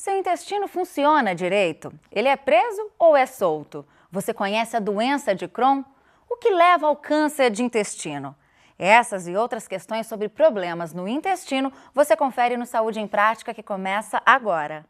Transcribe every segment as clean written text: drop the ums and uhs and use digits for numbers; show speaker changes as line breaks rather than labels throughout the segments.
Seu intestino funciona direito? Ele é preso ou é solto? Você conhece a doença de Crohn? O que leva ao câncer de intestino? Essas e outras questões sobre problemas no intestino você confere no Saúde em Prática, que começa agora.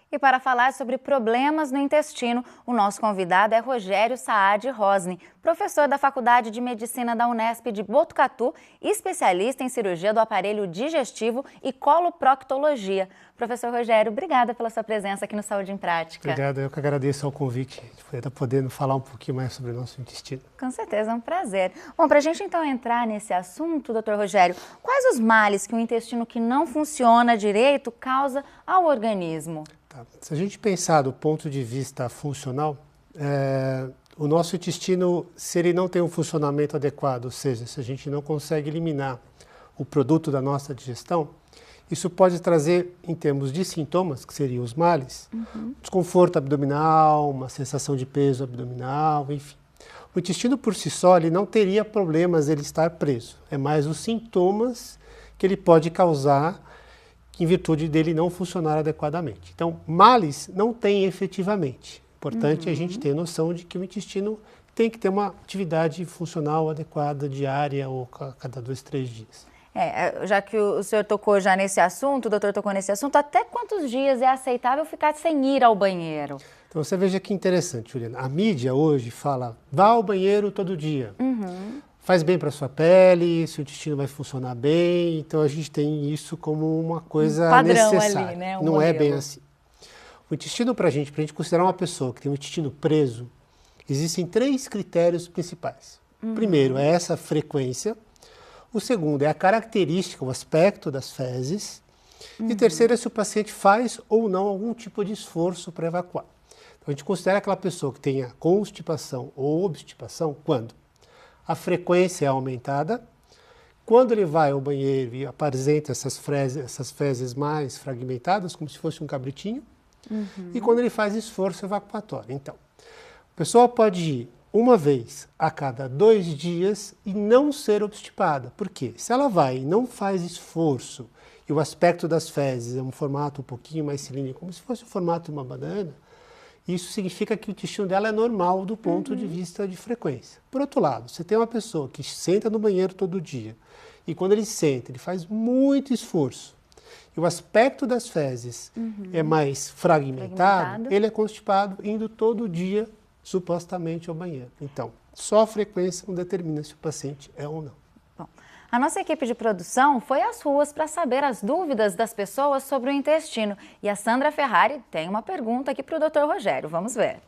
E para falar sobre problemas no intestino, o nosso convidado é Rogério Saad Rosni, professor da Faculdade de Medicina da Unesp de Botucatu e especialista em cirurgia do aparelho digestivo e coloproctologia. Professor Rogério, obrigada pela sua presença aqui no Saúde em Prática.
Obrigado, eu que agradeço ao convite de estar podendo falar um pouquinho mais sobre o nosso intestino.
Com certeza, é um prazer. Bom, para a gente então entrar nesse assunto, doutor Rogério, quais os males que o intestino que não funciona direito causa ao organismo?
Se a gente pensar do ponto de vista funcional, o nosso intestino, se ele não tem um funcionamento adequado, ou seja, se a gente não consegue eliminar o produto da nossa digestão, isso pode trazer, em termos de sintomas, que seriam os males, desconforto abdominal, uma sensação de peso abdominal, enfim. O intestino por si só, ele não teria problemas ele estar preso, é mais os sintomas que ele pode causar em virtude dele não funcionar adequadamente. Então, males não tem efetivamente. Importante a gente ter noção de que o intestino tem que ter uma atividade funcional adequada, diária ou a cada 2, 3 dias.
Já que o senhor tocou já nesse assunto, o doutor tocou nesse assunto, até quantos dias é aceitável ficar sem ir ao banheiro?
Então, você veja que interessante, Juliana. A mídia hoje fala, vá ao banheiro todo dia. Faz bem para a sua pele, seu intestino vai funcionar bem, então a gente tem isso como uma coisa
padrão
necessária.
Ali, né?
Não
modelo.
É bem assim. O intestino pra gente considerar uma pessoa que tem um intestino preso, existem 3 critérios principais. O primeiro é essa frequência, o segundo é a característica, o aspecto das fezes, e o terceiro é se o paciente faz ou não algum tipo de esforço para evacuar. Então a gente considera aquela pessoa que tenha constipação ou obstipação quando a frequência é aumentada, quando ele vai ao banheiro e apresenta essas fezes mais fragmentadas, como se fosse um cabritinho, e quando ele faz esforço evacuatório. Então, a pessoa pode ir uma vez a cada 2 dias e não ser obstipada. Por quê? Se ela vai e não faz esforço, e o aspecto das fezes é um formato um pouquinho mais cilíndrico, como se fosse o formato de uma banana, isso significa que o intestino dela é normal do ponto de vista de frequência. Por outro lado, você tem uma pessoa que senta no banheiro todo dia e quando ele senta, ele faz muito esforço e o aspecto das fezes é mais fragmentado, ele é constipado indo todo dia, supostamente, ao banheiro. Então, só a frequência não determina se o paciente é ou não.
A nossa equipe de produção foi às ruas para saber as dúvidas das pessoas sobre o intestino. E a Sandra Ferrari tem uma pergunta aqui para o Dr. Rogério. Vamos ver.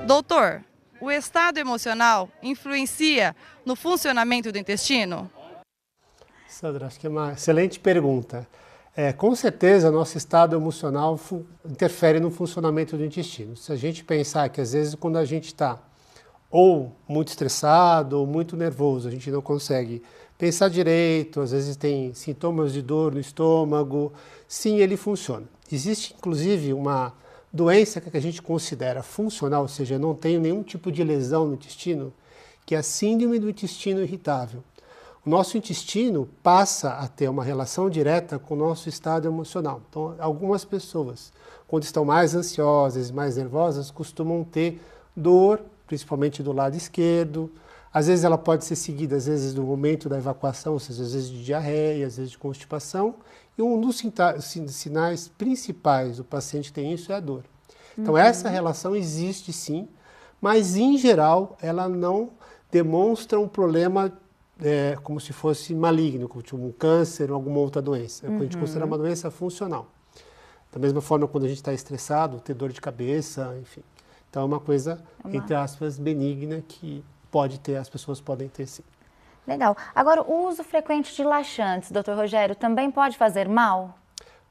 Doutor, o estado emocional influencia no funcionamento do intestino?
Sandra, acho que é uma excelente pergunta. Com certeza, nosso estado emocional interfere no funcionamento do intestino. Se a gente pensar que às vezes quando a gente está ou muito estressado, ou muito nervoso, a gente não consegue pensar direito, às vezes tem sintomas de dor no estômago, sim, ele funciona. Existe, inclusive, uma doença que a gente considera funcional, ou seja, não tem nenhum tipo de lesão no intestino, que é a síndrome do intestino irritável. O nosso intestino passa a ter uma relação direta com o nosso estado emocional. Então, algumas pessoas, quando estão mais ansiosas, mais nervosas, costumam ter dor, principalmente do lado esquerdo. Às vezes ela pode ser seguida, às vezes, do momento da evacuação, ou seja, às vezes de diarreia, às vezes de constipação. E um dos sinais principais do paciente que tem isso é a dor. Então essa relação existe sim, mas em geral ela não demonstra um problema como se fosse maligno, como tipo um câncer ou alguma outra doença. A gente considera uma doença funcional. Da mesma forma, quando a gente está estressado, ter dor de cabeça, enfim. Então é uma coisa, entre aspas, benigna que as pessoas podem ter sim.
Legal. Agora, o uso frequente de laxantes, doutor Rogério, também pode fazer mal?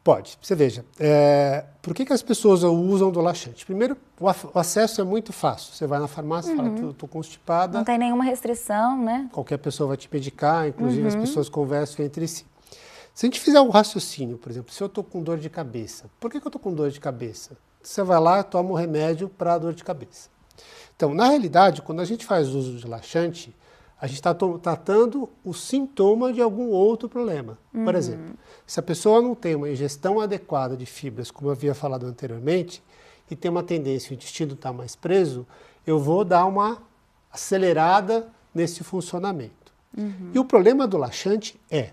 Pode. Você veja, por que as pessoas usam do laxante? Primeiro, o acesso é muito fácil. Você vai na farmácia e fala, estou constipada.
Não tem nenhuma restrição, né?
Qualquer pessoa vai te medicar, inclusive as pessoas conversam entre si. Se a gente fizer um raciocínio, por exemplo, se eu estou com dor de cabeça, por que eu estou com dor de cabeça? Você vai lá e toma um remédio para a dor de cabeça. Então, na realidade, quando a gente faz uso de laxante, a gente está tratando o sintoma de algum outro problema. Por exemplo, se a pessoa não tem uma ingestão adequada de fibras, como eu havia falado anteriormente, e tem uma tendência, o intestino está mais preso, eu vou dar uma acelerada nesse funcionamento. E o problema do laxante é,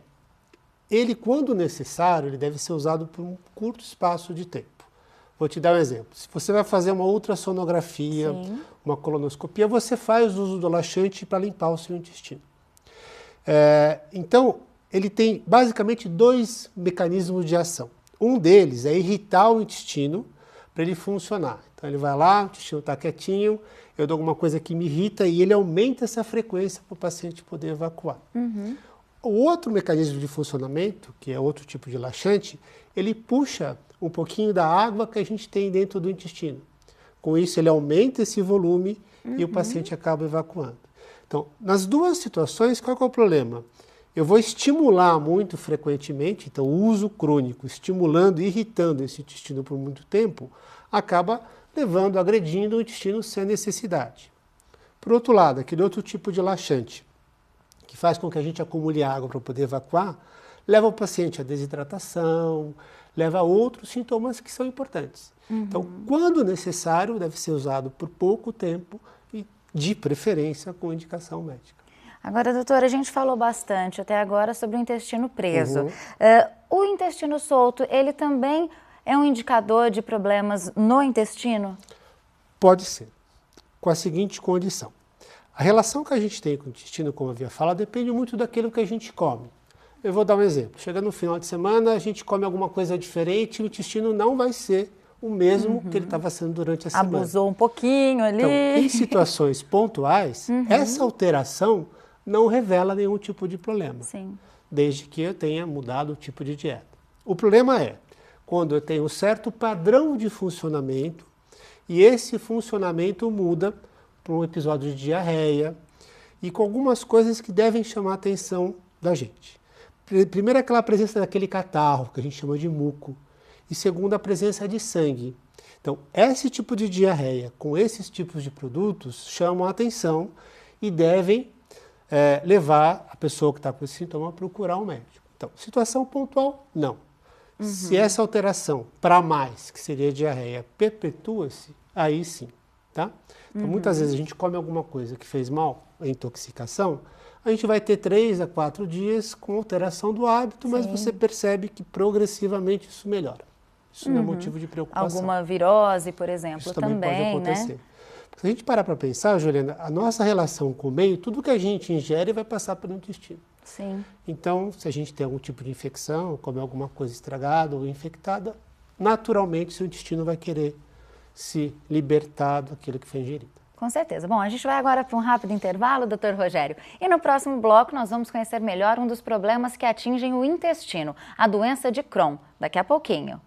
ele, quando necessário, ele deve ser usado por um curto espaço de tempo. Vou te dar um exemplo. Se você vai fazer uma ultrassonografia, uma colonoscopia, você faz uso do laxante para limpar o seu intestino. Então, ele tem basicamente 2 mecanismos de ação. Um deles é irritar o intestino para ele funcionar. Então, ele vai lá, o intestino está quietinho, eu dou alguma coisa que me irrita e ele aumenta essa frequência para o paciente poder evacuar. O outro mecanismo de funcionamento, que é outro tipo de laxante, ele puxa um pouquinho da água que a gente tem dentro do intestino. Com isso, ele aumenta esse volume e o paciente acaba evacuando. Então, nas duas situações, qual que é o problema? Eu vou estimular muito frequentemente, então o uso crônico, estimulando e irritando esse intestino por muito tempo, acaba levando, agredindo o intestino sem necessidade. Por outro lado, aquele outro tipo de laxante, que faz com que a gente acumule água para poder evacuar, leva o paciente à desidratação, leva a outros sintomas que são importantes. Então, quando necessário, deve ser usado por pouco tempo e, de preferência, com indicação médica.
Agora, doutora, a gente falou bastante até agora sobre o intestino preso. O intestino solto, ele também é um indicador de problemas no intestino?
Pode ser, com a seguinte condição. A relação que a gente tem com o intestino, como eu havia falado, depende muito daquilo que a gente come. Eu vou dar um exemplo. Chega no final de semana, a gente come alguma coisa diferente e o intestino não vai ser o mesmo que ele estava sendo durante a semana.
Abusou um pouquinho ali.
Então, em situações pontuais, essa alteração não revela nenhum tipo de problema.
Sim.
Desde que eu tenha mudado o tipo de dieta. O problema é quando eu tenho um certo padrão de funcionamento e esse funcionamento muda para um episódio de diarreia e com algumas coisas que devem chamar a atenção da gente. Primeiro, aquela presença daquele catarro, que a gente chama de muco. E segundo, a presença de sangue. Então, esse tipo de diarreia com esses tipos de produtos chamam a atenção e devem levar a pessoa que está com esse sintoma a procurar um médico. Então, situação pontual, não. Se essa alteração para mais, que seria diarreia, perpetua-se, aí sim. Tá? Então, muitas vezes a gente come alguma coisa que fez mal, a intoxicação, a gente vai ter 3 a 4 dias com alteração do hábito, mas você percebe que progressivamente isso melhora. Isso não é motivo de preocupação.
Alguma virose, por exemplo,
isso também pode acontecer. Né? Se a gente parar para pensar, Juliana, a nossa relação com o meio, tudo que a gente ingere vai passar pelo intestino.
Sim.
Então, se a gente tem algum tipo de infecção, come alguma coisa estragada ou infectada, naturalmente seu intestino vai querer se libertar daquilo que foi ingerido.
Com certeza. Bom, a gente vai agora para um rápido intervalo, doutor Rogério. E no próximo bloco nós vamos conhecer melhor um dos problemas que atingem o intestino, a doença de Crohn. Daqui a pouquinho.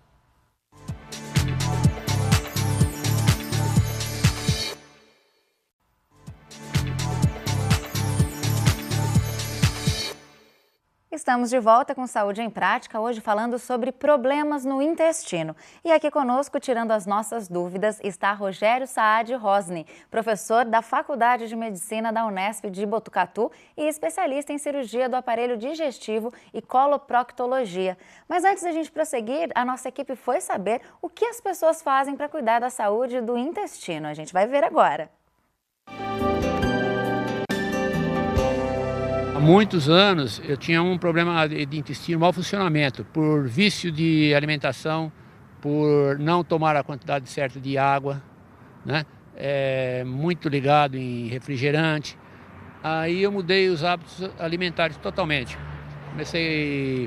Estamos de volta com Saúde em Prática, hoje falando sobre problemas no intestino. E aqui conosco, tirando as nossas dúvidas, está Rogério Saad Rosni, professor da Faculdade de Medicina da Unesp de Botucatu e especialista em cirurgia do aparelho digestivo e coloproctologia. Mas antes da gente prosseguir, a nossa equipe foi saber o que as pessoas fazem para cuidar da saúde do intestino. A gente vai ver agora.
Há muitos anos eu tinha um problema de intestino, mau funcionamento, por vício de alimentação, por não tomar a quantidade certa de água, né? Muito ligado em refrigerante. Aí eu mudei os hábitos alimentares totalmente.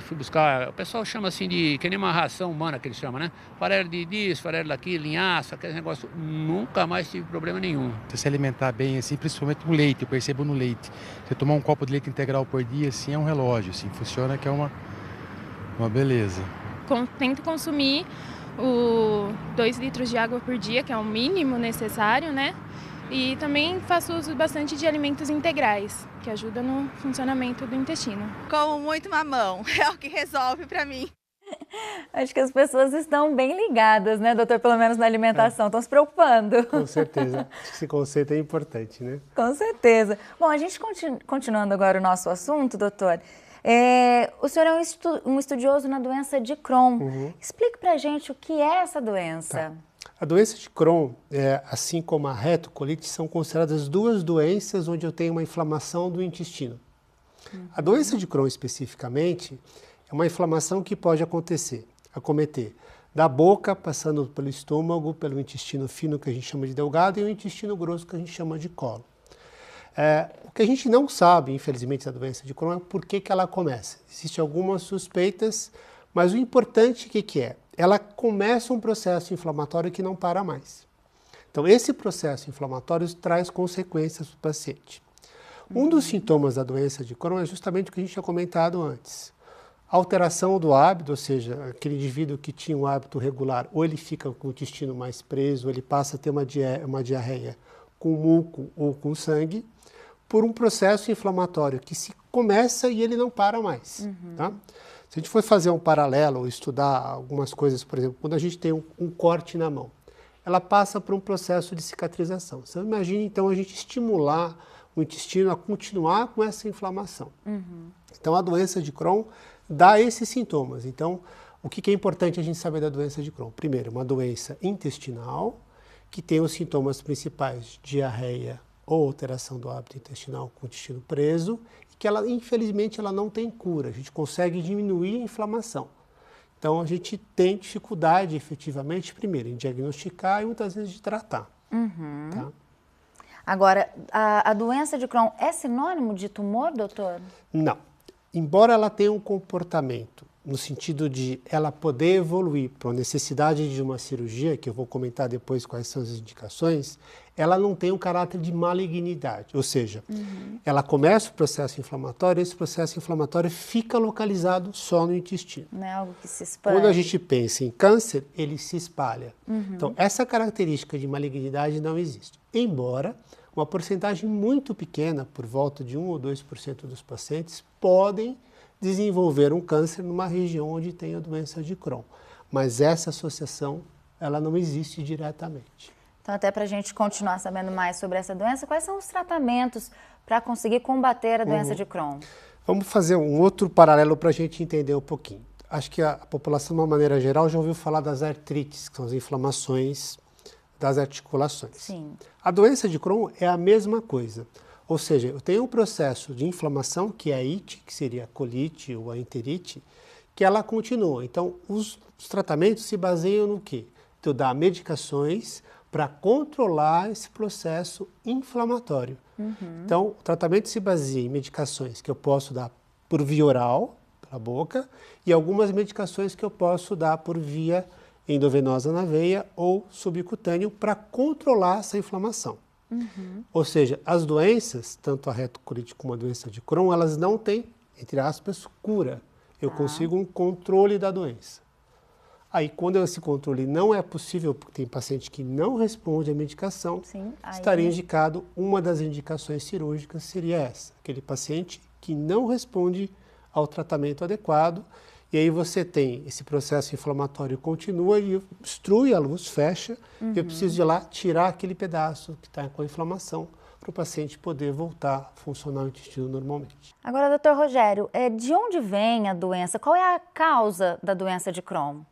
Fui buscar, o pessoal chama assim de, que nem uma ração humana que eles chamam, né? Farelo disso, farelo daquilo, linhaça, aquele negócio. Nunca mais tive problema nenhum.
Você se alimentar bem, assim, principalmente o leite, eu percebo no leite. Você tomar um copo de leite integral por dia, assim, é um relógio, assim, funciona que é uma beleza.
Tento consumir 2 litros de água por dia, que é o mínimo necessário, né? E também faço uso bastante de alimentos integrais, que ajudam no funcionamento do intestino.
Como muito mamão, é o que resolve para mim.
Acho que as pessoas estão bem ligadas, né, doutor? Pelo menos na alimentação, estão se preocupando.
Com certeza. Acho que esse conceito é importante, né?
Com certeza. Bom, a gente continuando agora o nosso assunto, doutor. O senhor é um estudioso na doença de Crohn. Explique pra gente o que é essa doença.
Tá. A doença de Crohn, assim como a retocolite, são consideradas duas doenças onde eu tenho uma inflamação do intestino. A doença de Crohn, especificamente, é uma inflamação que pode acometer da boca, passando pelo estômago, pelo intestino fino, que a gente chama de delgado, e o intestino grosso, que a gente chama de colo. O que a gente não sabe, infelizmente, da doença de Crohn é por que ela começa. Existem algumas suspeitas, mas o importante, o que é? Ela começa um processo inflamatório que não para mais. Então, esse processo inflamatório traz consequências para o paciente. Um dos sintomas da doença de Crohn é justamente o que a gente tinha comentado antes. Alteração do hábito, ou seja, aquele indivíduo que tinha um hábito regular, ou ele fica com o intestino mais preso, ou ele passa a ter uma diarreia com muco ou com sangue, por um processo inflamatório que se começa e ele não para mais. Tá? Se a gente for fazer um paralelo, ou estudar algumas coisas, por exemplo, quando a gente tem um corte na mão, ela passa por um processo de cicatrização. Você imagina, então, a gente estimular o intestino a continuar com essa inflamação. Então, a doença de Crohn dá esses sintomas. Então, o que é importante a gente saber da doença de Crohn? Primeiro, uma doença intestinal, que tem os sintomas principais, diarreia ou alteração do hábito intestinal com o intestino preso, e que ela, infelizmente, ela não tem cura. A gente consegue diminuir a inflamação. Então, a gente tem dificuldade, efetivamente, primeiro, em diagnosticar e muitas vezes de tratar. Tá?
Agora, a doença de Crohn é sinônimo de tumor, doutor?
Não. Embora ela tenha um comportamento no sentido de ela poder evoluir para a necessidade de uma cirurgia, que eu vou comentar depois quais são as indicações, ela não tem um caráter de malignidade, ou seja, ela começa o processo inflamatório e esse processo inflamatório fica localizado só no intestino.
Não é algo que se espalha.
Quando a gente pensa em câncer, ele se espalha. Então, essa característica de malignidade não existe, embora uma porcentagem muito pequena, por volta de 1 ou 2% dos pacientes, podem desenvolver um câncer numa região onde tem a doença de Crohn. Mas essa associação, ela não existe diretamente.
Então, até para a gente continuar sabendo mais sobre essa doença, quais são os tratamentos para conseguir combater a doença de Crohn?
Vamos fazer um outro paralelo para a gente entender um pouquinho. Acho que a população, de uma maneira geral, já ouviu falar das artrites, que são as inflamações das articulações.
Sim.
A doença de Crohn é a mesma coisa. Ou seja, eu tenho um processo de inflamação, que é a ite, que seria a colite ou a enterite, que ela continua. Então, os tratamentos se baseiam no quê? Então, dar medicações para controlar esse processo inflamatório. Então, o tratamento se baseia em medicações que eu posso dar por via oral, pela boca, e algumas medicações que eu posso dar por via endovenosa na veia ou subcutâneo para controlar essa inflamação. Ou seja, as doenças, tanto a retocolite como a doença de Crohn, elas não têm, entre aspas, cura. Eu consigo um controle da doença. Aí, quando esse controle não é possível, porque tem paciente que não responde à medicação, estaria indicado, uma das indicações cirúrgicas seria essa, aquele paciente que não responde ao tratamento adequado, e aí você tem esse processo inflamatório continua e obstrui a luz, fecha, e eu preciso ir lá tirar aquele pedaço que está com a inflamação para o paciente poder voltar a funcionar o intestino normalmente.
Agora, doutor Rogério, de onde vem a doença? Qual é a causa da doença de Crohn?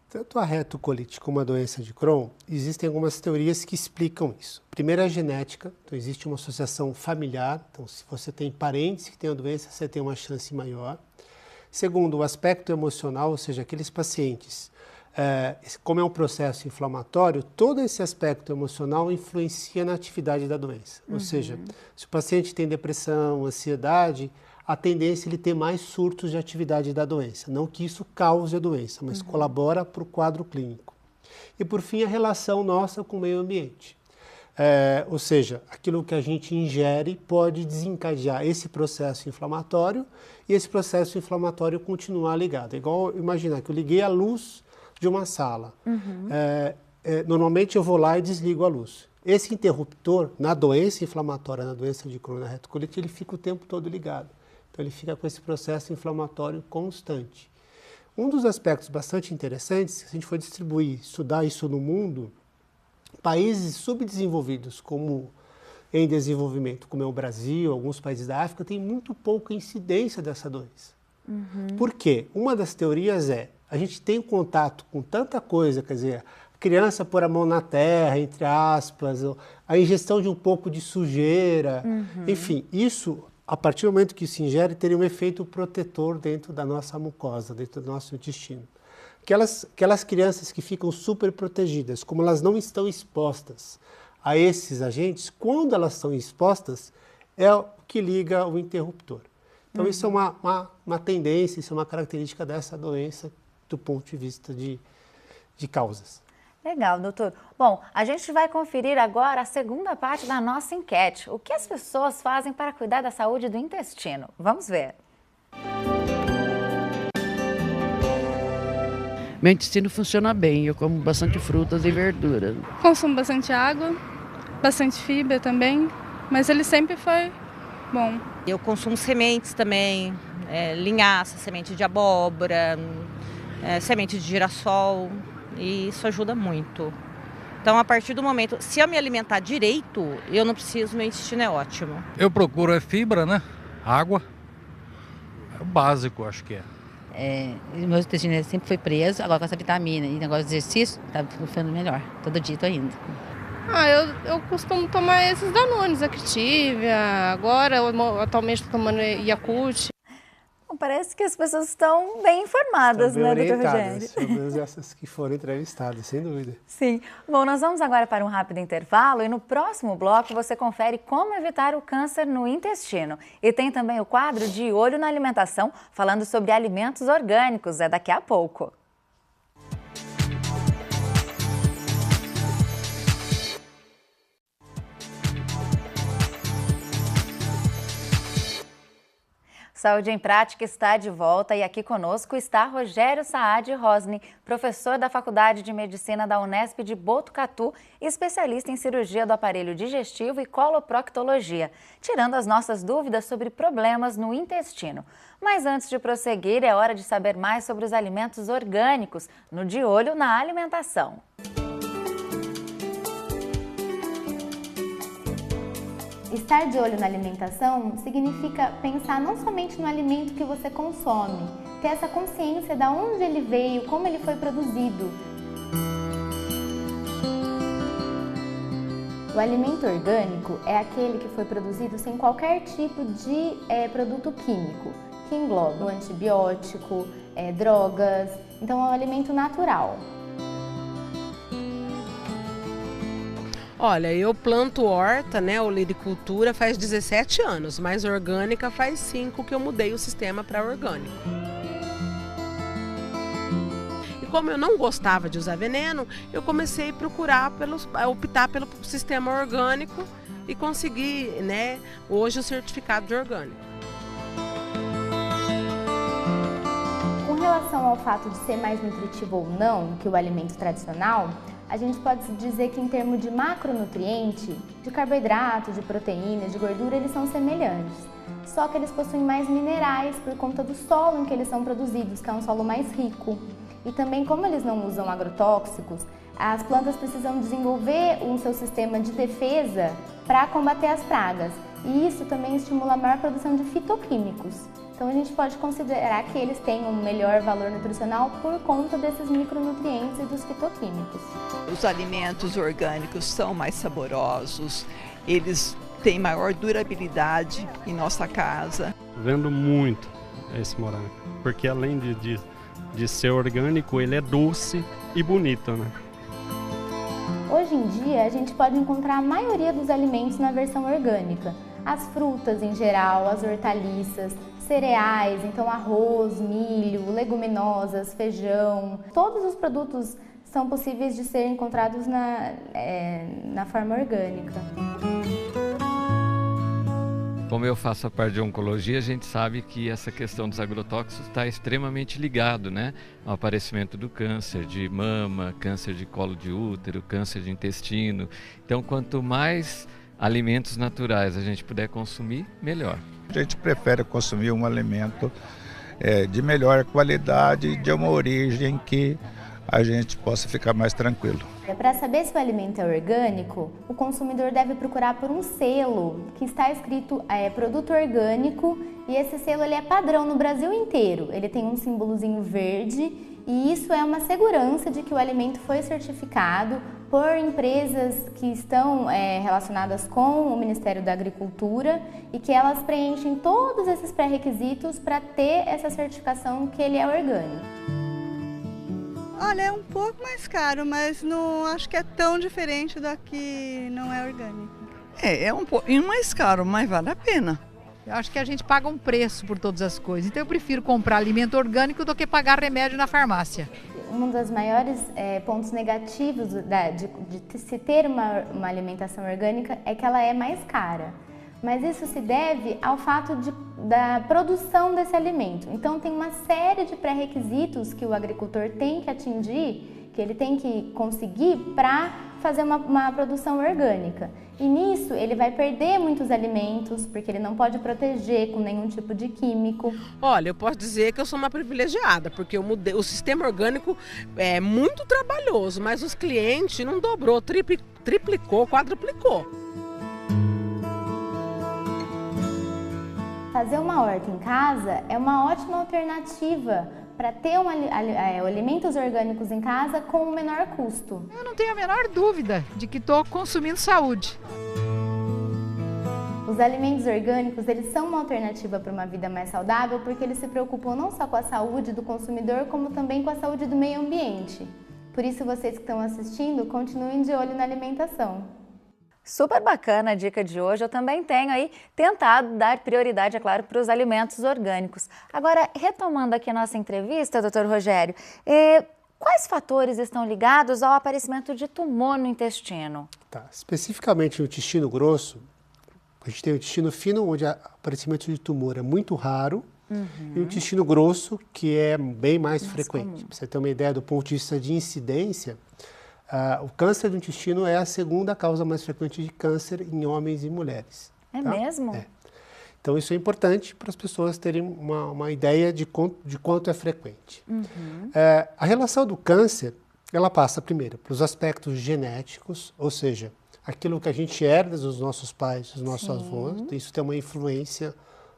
Tanto a retocolite como a doença de Crohn, existem algumas teorias que explicam isso. Primeiro, a genética. Então, existe uma associação familiar. Então, se você tem parentes que têm a doença, você tem uma chance maior. Segundo, o aspecto emocional, ou seja, aqueles pacientes, como é um processo inflamatório, todo esse aspecto emocional influencia na atividade da doença. Ou seja, se o paciente tem depressão, ansiedade, a tendência é ele ter mais surtos de atividade da doença. Não que isso cause a doença, mas colabora para o quadro clínico. E, por fim, a relação nossa com o meio ambiente. Ou seja, aquilo que a gente ingere pode desencadear esse processo inflamatório e esse processo inflamatório continuar ligado. É igual imaginar que eu liguei a luz de uma sala. Normalmente eu vou lá e desligo a luz. Esse interruptor, na doença inflamatória, na doença de Crohn, na retocolite, ele fica o tempo todo ligado. Então, ele fica com esse processo inflamatório constante. Um dos aspectos bastante interessantes, se a gente for estudar isso no mundo, países subdesenvolvidos, como em desenvolvimento, como é o Brasil, alguns países da África, têm muito pouca incidência dessa doença. Por quê? Uma das teorias é, a gente tem contato com tanta coisa, quer dizer, a criança pôr a mão na terra, entre aspas, a ingestão de um pouco de sujeira, enfim, isso, a partir do momento que se ingere, teria um efeito protetor dentro da nossa mucosa, dentro do nosso intestino. Aquelas crianças que ficam super protegidas, como elas não estão expostas a esses agentes, quando elas estão expostas, é o que liga o interruptor. Então, isso é uma tendência, isso é uma característica dessa doença do ponto de vista de causas.
Legal, doutor. Bom, a gente vai conferir agora a segunda parte da nossa enquete. O que as pessoas fazem para cuidar da saúde do intestino? Vamos ver.
Meu intestino funciona bem, eu como bastante frutas e verduras.
Consumo bastante água, bastante fibra também, mas ele sempre foi bom.
Eu consumo sementes também, linhaça, semente de abóbora, semente de girassol, e isso ajuda muito. Então, a partir do momento, se eu me alimentar direito, eu não preciso, meu intestino é ótimo.
Eu procuro fibra, né? Água, é o básico, acho que é.
Meu intestino sempre foi preso, agora com essa vitamina e negócio de exercício, tá ficando melhor. Todo dia tô indo.
Eu costumo tomar esses Danones, Activia, agora atualmente estou tomando Yakult.
Parece que as pessoas estão bem informadas, né, doutor Rogério?
Pelo menos essas que foram entrevistadas, sem dúvida.
Sim. Bom, nós vamos agora para um rápido intervalo e no próximo bloco você confere como evitar o câncer no intestino. E tem também o quadro De Olho na Alimentação, falando sobre alimentos orgânicos. É daqui a pouco. Saúde em Prática está de volta e aqui conosco está Rogério Saad Rosni, professor da Faculdade de Medicina da Unesp de Botucatu e especialista em cirurgia do aparelho digestivo e coloproctologia, tirando as nossas dúvidas sobre problemas no intestino. Mas antes de prosseguir, é hora de saber mais sobre os alimentos orgânicos no De Olho na Alimentação.
Estar de olho na alimentação significa pensar não somente no alimento que você consome, ter essa consciência de onde ele veio, como ele foi produzido. O alimento orgânico é aquele que foi produzido sem qualquer tipo de produto químico, que engloba o antibiótico, drogas, então é um alimento natural.
Olha, eu planto horta, né, olericultura faz 17 anos, mas orgânica faz 5 que eu mudei o sistema para orgânico. E como eu não gostava de usar veneno, eu comecei a optar pelo sistema orgânico e consegui, né, hoje o certificado de orgânico.
Com relação ao fato de ser mais nutritivo ou não que o alimento tradicional, a gente pode dizer que em termos de macronutriente, de carboidrato, de proteína, de gordura, eles são semelhantes. Só que eles possuem mais minerais por conta do solo em que eles são produzidos, que é um solo mais rico. E também, como eles não usam agrotóxicos, as plantas precisam desenvolver o seu sistema de defesa para combater as pragas. E isso também estimula a maior produção de fitoquímicos. Então a gente pode considerar que eles têm um melhor valor nutricional por conta desses micronutrientes e dos fitoquímicos.
Os alimentos orgânicos são mais saborosos, eles têm maior durabilidade em nossa casa.
Vendo muito esse morango, porque além de ser orgânico, ele é doce e bonito, né?
Hoje em dia a gente pode encontrar a maioria dos alimentos na versão orgânica. As frutas em geral, as hortaliças, cereais, então arroz, milho, leguminosas, feijão. Todos os produtos são possíveis de serem encontrados na forma orgânica.
Como eu faço a parte de oncologia, a gente sabe que essa questão dos agrotóxicos está extremamente ligado, né, ao aparecimento do câncer de mama, câncer de colo de útero, câncer de intestino. Então, quanto mais alimentos naturais a gente puder consumir, melhor.
A gente prefere consumir um alimento de melhor qualidade, de uma origem que a gente possa ficar mais tranquilo.
Para saber se o alimento é orgânico, o consumidor deve procurar por um selo que está escrito produto orgânico, e esse selo ele é padrão no Brasil inteiro. Ele tem um símbolozinho verde e isso é uma segurança de que o alimento foi certificado por empresas que estão relacionadas com o Ministério da Agricultura e que elas preenchem todos esses pré-requisitos para ter essa certificação que ele é orgânico.
Olha, é um pouco mais caro, mas não acho que é tão diferente da que não é orgânico.
É um pouquinho mais caro, mas vale a pena.
Eu acho que a gente paga um preço por todas as coisas, então eu prefiro comprar alimento orgânico do que pagar remédio na farmácia.
Um dos maiores pontos negativos de se ter uma alimentação orgânica é que ela é mais cara. Mas isso se deve ao fato da produção desse alimento. Então tem uma série de pré-requisitos que o agricultor tem que atingir, que ele tem que conseguir para fazer uma produção orgânica. E nisso ele vai perder muitos alimentos, porque ele não pode proteger com nenhum tipo de químico.
Olha, eu posso dizer que eu sou uma privilegiada, porque o sistema orgânico é muito trabalhoso, mas os clientes não dobrou, triplicou, quadruplicou.
Fazer uma horta em casa é uma ótima alternativa para ter alimentos orgânicos em casa com o menor custo.
Eu não tenho a menor dúvida de que estou consumindo saúde.
Os alimentos orgânicos, eles são uma alternativa para uma vida mais saudável porque eles se preocupam não só com a saúde do consumidor, como também com a saúde do meio ambiente. Por isso, vocês que estão assistindo, continuem de olho na alimentação.
Super bacana a dica de hoje. Eu também tenho aí tentado dar prioridade, é claro, para os alimentos orgânicos. Agora, retomando aqui a nossa entrevista, doutor Rogério, quais fatores estão ligados ao aparecimento de tumor no intestino?
Tá. Especificamente no intestino grosso, a gente tem o intestino fino, onde o aparecimento de tumor é muito raro, e o intestino grosso, que é bem mais frequente. Para você ter uma ideia do ponto de vista de incidência, o câncer do intestino é a segunda causa mais frequente de câncer em homens e mulheres.
É mesmo?
É. Então, isso é importante para as pessoas terem uma ideia de quanto é frequente. A relação do câncer, ela passa primeiro para os aspectos genéticos, ou seja, aquilo que a gente herda dos nossos pais, dos nossos avós, isso tem uma influência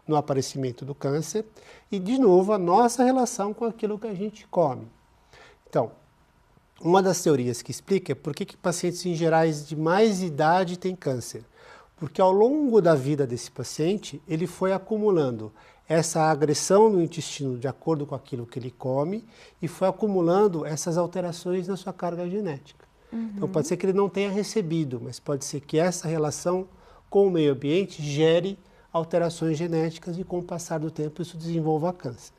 no aparecimento do câncer, e, de novo, a nossa relação com aquilo que a gente come. Então, uma das teorias que explica é por que pacientes em gerais de mais idade têm câncer. Porque ao longo da vida desse paciente, ele foi acumulando essa agressão no intestino de acordo com aquilo que ele come e foi acumulando essas alterações na sua carga genética. Então pode ser que ele não tenha recebido, mas pode ser que essa relação com o meio ambiente gere alterações genéticas e com o passar do tempo isso desenvolva câncer.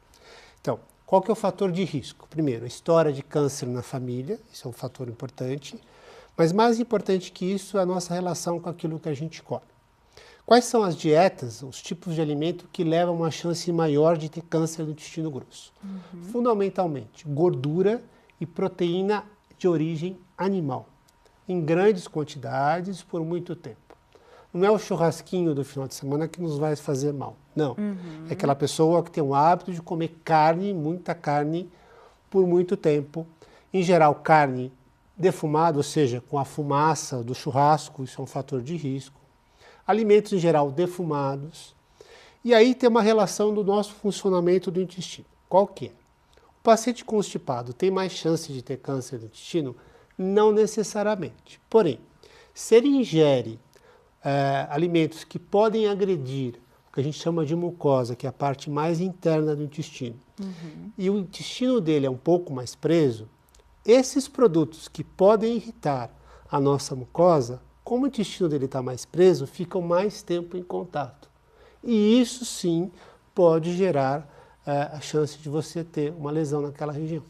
Então, qual que é o fator de risco? Primeiro, a história de câncer na família, isso é um fator importante, mas mais importante que isso é a nossa relação com aquilo que a gente come. Quais são as dietas, os tipos de alimento que levam a uma chance maior de ter câncer do intestino grosso? Fundamentalmente, gordura e proteína de origem animal, em grandes quantidades por muito tempo. Não é o churrasquinho do final de semana que nos vai fazer mal, não. É aquela pessoa que tem o hábito de comer carne, muita carne, por muito tempo. Em geral, carne defumada, ou seja, com a fumaça do churrasco, isso é um fator de risco. Alimentos em geral defumados. E aí tem uma relação do nosso funcionamento do intestino. Qual que é? O paciente constipado tem mais chance de ter câncer do intestino? Não necessariamente. Porém, se ele ingere alimentos que podem agredir o que a gente chama de mucosa, que é a parte mais interna do intestino, e o intestino dele é um pouco mais preso, esses produtos que podem irritar a nossa mucosa, como o intestino dele está mais preso, ficam mais tempo em contato. E isso sim pode gerar a chance de você ter uma lesão naquela região.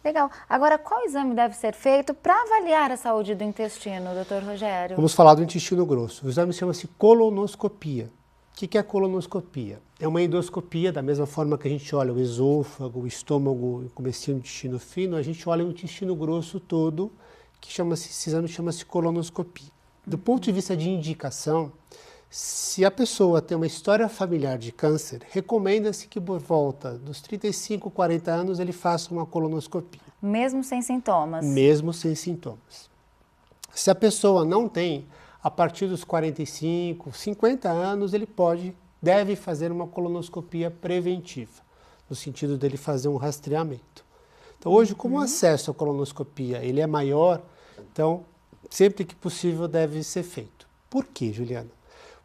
Legal. Agora, qual exame deve ser feito para avaliar a saúde do intestino, doutor Rogério?
Vamos falar do intestino grosso. O exame chama-se colonoscopia. O que é a colonoscopia? É uma endoscopia, da mesma forma que a gente olha o esôfago, o estômago, o comecinho do intestino fino, a gente olha o intestino grosso todo, que esse exame chama-se colonoscopia. Do ponto de vista de indicação, se a pessoa tem uma história familiar de câncer, recomenda-se que por volta dos 35, 40 anos ele faça uma colonoscopia.
Mesmo sem sintomas?
Mesmo sem sintomas. Se a pessoa não tem, a partir dos 45, 50 anos, ele deve fazer uma colonoscopia preventiva, no sentido dele fazer um rastreamento. Então, hoje, como o acesso à colonoscopia ele é maior, então, sempre que possível, deve ser feito. Por quê, Juliana?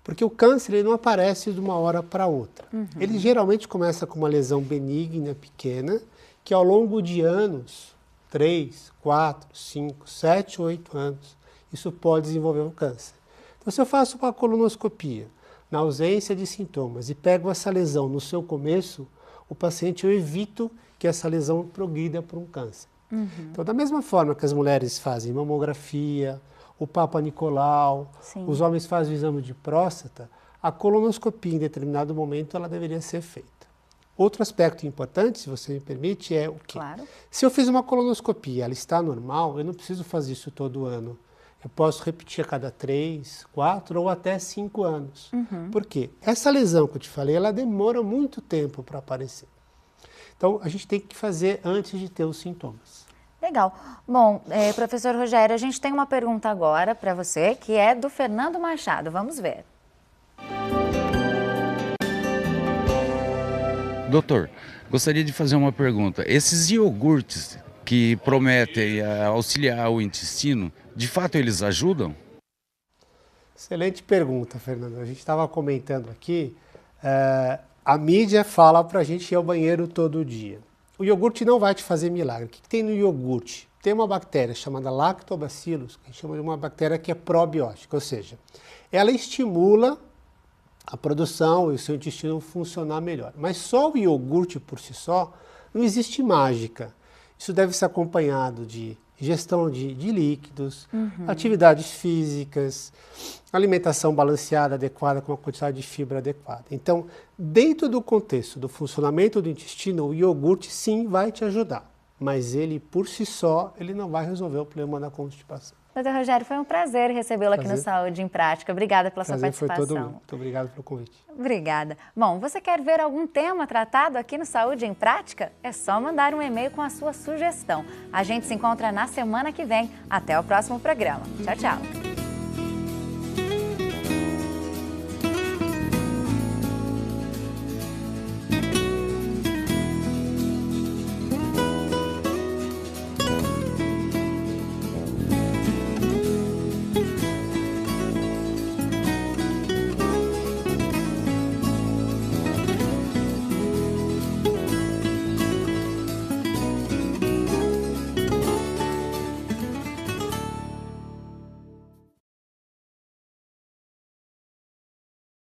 Porque o câncer ele não aparece de uma hora para outra. Ele geralmente começa com uma lesão benigna, pequena, que ao longo de anos, 3, 4, 5, 7, 8 anos, isso pode desenvolver um câncer. Então, se eu faço uma colonoscopia, na ausência de sintomas, e pego essa lesão no seu começo, o paciente, eu evito que essa lesão progrida para um câncer. Então, da mesma forma que as mulheres fazem mamografia, o Papa Nicolau, os homens fazem o exame de próstata, a colonoscopia, em determinado momento, ela deveria ser feita. Outro aspecto importante, se você me permite, é o quê?
Claro.
Se eu fiz uma colonoscopia, ela está normal, eu não preciso fazer isso todo ano. Eu posso repetir a cada 3, 4 ou até 5 anos. Por quê? Essa lesão que eu te falei, ela demora muito tempo para aparecer. Então, a gente tem que fazer antes de ter os sintomas.
Legal. Bom, professor Rogério, a gente tem uma pergunta agora para você, que é do Fernando Machado. Vamos ver.
Doutor, gostaria de fazer uma pergunta. Esses iogurtes que prometem auxiliar o intestino, de fato eles ajudam?
Excelente pergunta, Fernando. A gente estava comentando aqui, a mídia fala para a gente ir ao banheiro todo dia. O iogurte não vai te fazer milagre. O que tem no iogurte? Tem uma bactéria chamada Lactobacillus, que a gente chama de uma bactéria que é probiótica, ou seja, ela estimula a produção e o seu intestino funcionar melhor. Mas só o iogurte por si só, não existe mágica. Isso deve ser acompanhado de ingestão de líquidos, atividades físicas, alimentação balanceada, adequada, com uma quantidade de fibra adequada. Então, dentro do contexto do funcionamento do intestino, o iogurte sim vai te ajudar, mas ele por si só, ele não vai resolver o problema da constipação.
Doutor Rogério, foi um prazer recebê-lo aqui no Saúde em Prática. Obrigada pela sua participação.
Foi todo meu. Muito obrigado pelo convite.
Obrigada. Bom, você quer ver algum tema tratado aqui no Saúde em Prática? É só mandar um e-mail com a sua sugestão. A gente se encontra na semana que vem. Até o próximo programa. Tchau, tchau.